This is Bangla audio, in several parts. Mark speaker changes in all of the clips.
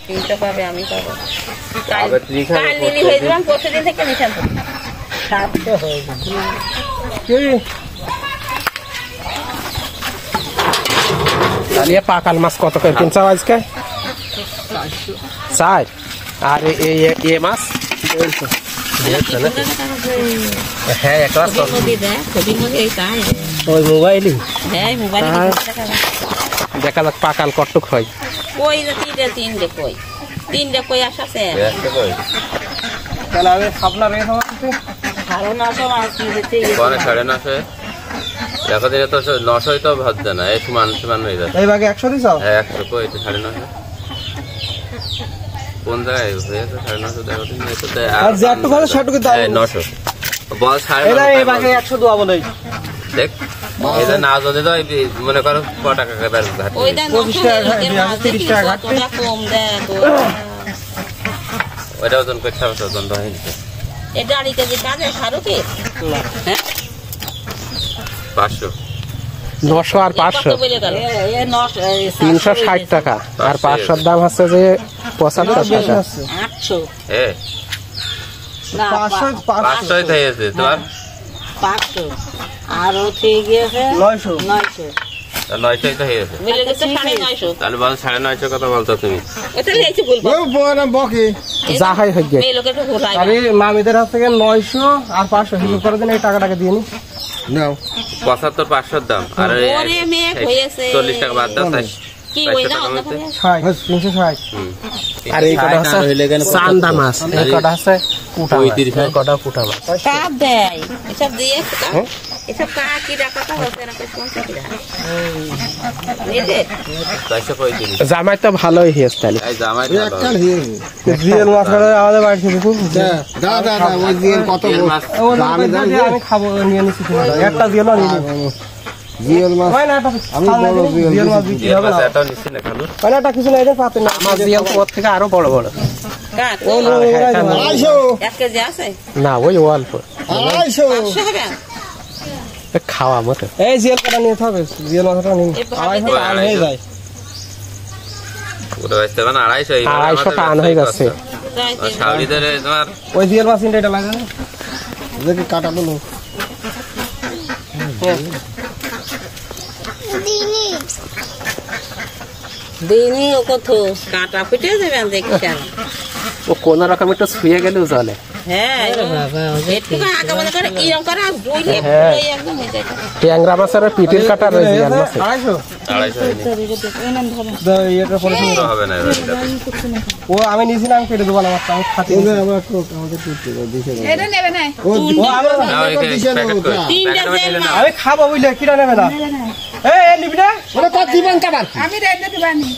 Speaker 1: 300 পাবে, আমি পাবো। কাল নিলি হয়ে যাবে, প্রতিদিন থেকে নিতাম
Speaker 2: 700 হয়ে যাবে।
Speaker 3: তাহলে পাকাল মাছ কত করে কিনছো আজকে? 400। আর এই মাছ হ্যাঁ এক মাছ ওই মোবাইলই দেখা যাক পাকাল কটুক হয়।
Speaker 1: কই তিনটে কই, তিনটে কই আসাছে।
Speaker 3: তাহলে আমি আপনার
Speaker 1: ভালো না সব মাছ নিয়েছে
Speaker 4: 950 দেখো দিলে তো 900 তো ভাবছে না, এই সমান সমান হয়ে যাচ্ছে।
Speaker 3: এই ভাগে 100 দিছ?
Speaker 4: হ্যাঁ 100 কই, এটা 950। কোন জায়গায় হয়েছে 950? দেখো দিন এটাতে
Speaker 3: আর যেটুকু ভালো সেটুকু দাও।
Speaker 4: 900 বল 950।
Speaker 3: এই ভাগে 100 দেওয়া বলেই
Speaker 4: দেখ এটা না যদি তো মনে করো কত টাকা করে ঘাটে।
Speaker 1: ওই দাম
Speaker 3: 25 টাকা 30 টাকা ঘাটে।
Speaker 1: তোরা কম দেয় তো।
Speaker 4: ওটা ওজন করতে হবে, ওজন তো হয়নি।
Speaker 1: এটা আড়ি কেজি কাজে সারো কি? হ্যাঁ
Speaker 4: 500
Speaker 3: 900 আর 500
Speaker 1: কত বলে গেল?
Speaker 3: 360 টাকা। আর 500 দাম হচ্ছে যে 75 টাকা।
Speaker 1: 800
Speaker 4: হ্যাঁ
Speaker 1: না
Speaker 4: 500 হয়েছে তোমার
Speaker 1: 500 আর ও ঠিক গিয়েছে
Speaker 3: 900
Speaker 4: 900 তো হয়েছে।
Speaker 1: মিলে গেছে 950।
Speaker 4: তাহলে বল 950 কথা বলতো তুমি।
Speaker 1: ওটা লেইছে বলবো
Speaker 3: বকে যা হয় হইগে।
Speaker 1: এই লোকে তো ঘোরাই
Speaker 3: আরে মামিদের হাত থেকে 900 আর 500 হিসাব করে দেন, এই টাকাটাকে দিয়ে নি নাও।
Speaker 4: 75 500 দাম আর
Speaker 1: ওরে মেয়ে হয়েছে
Speaker 4: 40 টাকা বাদ দাও।
Speaker 1: কি ওই না
Speaker 3: 360। আর এই কটা আছে চান্দা মাছ, এই কটা আছে কুটা মাছ, এই কটা কুটা মাছ।
Speaker 1: কাপ দেয় এসব দিয়ে এসব কি টাকাটা হচ্ছে না 50 টাকা নিজে
Speaker 4: 435।
Speaker 3: জামাই তো ভালোই হয়েছে তাহলে।
Speaker 4: এই জামাই
Speaker 3: একটা জিএল মাছ আমাদের বাড়িতে দেখো। দাদা ওই জিএল কত আমি খাবো নিয়ে নিছি। একটা জিএল নিয়ে নিই। জিএল মাছ হয় না, এটা আমি বড় জিএল মাছ দিতে হবে না।
Speaker 4: এটা নিচে না খালো।
Speaker 3: হয় না, এটা কিছু না, এটা পাতে না। আমার জিএল ওর থেকে আরো বড় বড়।
Speaker 1: কাট
Speaker 3: ও
Speaker 1: 1 কেজি আছে
Speaker 3: না, ওই অল্প
Speaker 1: 500 হবে
Speaker 3: খাওয়া মতো। এই জিএল কটা নিয়ে হবে, জিএল মাছটা নিয়ে 250 টাকা হয়ে যায়।
Speaker 4: ওটা আসতে না 250 এই
Speaker 3: 250 টাকা হয়ে যাচ্ছে।
Speaker 4: শাওরিদের তোমার
Speaker 3: ওই জিএল মাছ এটা লাগে না, দেখি কাটা বলো
Speaker 1: দিনই ও কত কাটা ফুটে যাবে আমি দেখি কেন।
Speaker 3: ও কোন রকম একটু ছুঁয়ে গেলেও চলে।
Speaker 1: হ্যাঁ একটু আগে মনে করে এরকম করে বইলে একদম হয়ে যায়।
Speaker 3: ট্যাংরা মাছের পিটির কাটা রয়েছে।
Speaker 4: 250 হবে না
Speaker 3: ও আমি নিছি না, আমি কেটে দেবো না, আমি খাতে আমি খাবো বুঝলে, কিনা নেবে না। এই নিবি না আমি রেডে দিবানি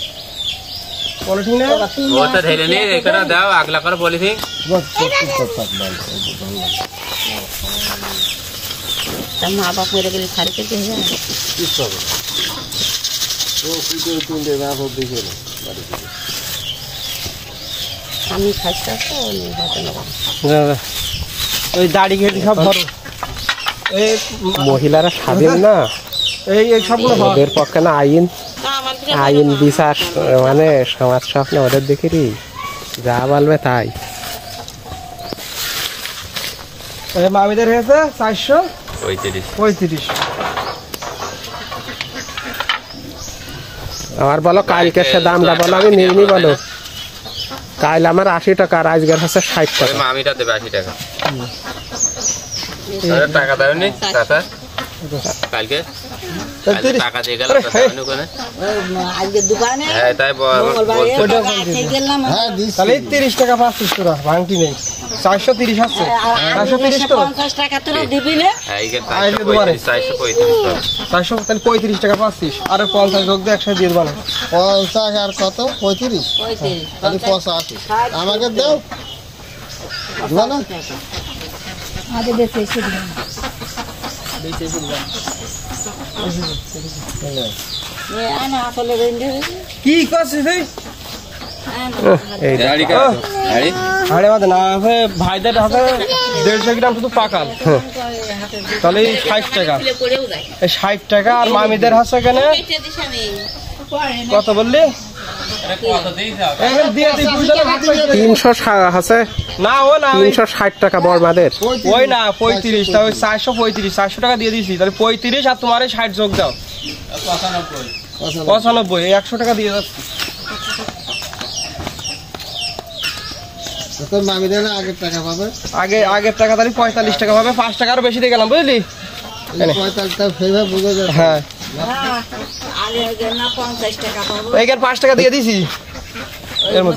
Speaker 3: পলিথিন না
Speaker 4: ও তো ধরে নি একরা দাও আগলা করে পলিথিন।
Speaker 1: তা মা বাপ মেরে গেলে ছাড়ি কেটে যায়
Speaker 3: কি হবে ও কুইতে তিনটে না সব দেখে না
Speaker 1: আমি খাইতে তো নেই হাতে না
Speaker 3: ওই দাড়ি ঘেটে সব ভরো। এই মহিলারা স্বাধীন না, এই সবগুলো ওদের পক্ষে না আইন বিচার মানে সমাজ স্বপ্ন ওদের দেখি যা বলবে তাই। মামিদের হয়েছে 435। আমার বলো কালকে সে দামটা বলো, আমি নিইনি বলো। কাল আমার 80 টাকা আর আজকের হচ্ছে 60 টাকা।
Speaker 4: মামিটা দেবে 80 টাকা। টাকা দেয়নি চাচা কালকে? টাকা দিয়ে গেল
Speaker 1: আজকে দোকানে।
Speaker 4: হ্যাঁ তাই
Speaker 3: তাহলে 30 টাকা 35 টাকা ভাঙটি নেই, 430 আছে। 430 তো
Speaker 1: 50 টাকা তোরা দিবি না।
Speaker 4: হ্যাঁ এই 435
Speaker 3: তাহলে 35 টাকা 35 আর 50 যোগ দিয়ে 100 দিয়ে দেবো না। 50 আর কত 35 তাহলে 85 আমাকে দাও না
Speaker 5: আগে দেখে এসে দিলাম
Speaker 3: কি করছিস ভাইদের হাতে 150 গ্রাম শুধু পাকাল, তাহলে 60 টাকা। 60 টাকা আর মামিদের হাতে কেন কত বললি?
Speaker 2: দিয়ে দিই
Speaker 3: 300 আছে
Speaker 2: না ও না
Speaker 3: 360 টাকা বর্মাদের
Speaker 2: ওই না 35 তা ওই 435 টাকা দিয়ে দিছি তাহলে 35 আর তোমার 60 যোগ দাও 95 এই 100 টাকা দিয়ে যাচ্ছি
Speaker 6: তোর মামি দেনা আগের টাকা পাবে
Speaker 2: আগের টাকা তাহলে 45 টাকা পাবে 5 টাকা আরো বেশি দিয়ে গেলাম বুঝলি
Speaker 6: 45 টাকা ফেভার বুঝা যায়
Speaker 2: হ্যাঁ
Speaker 1: আগে না 50 টাকা পাবো
Speaker 2: এইখানে 5 টাকা দিয়ে দিছি এর মধ্যে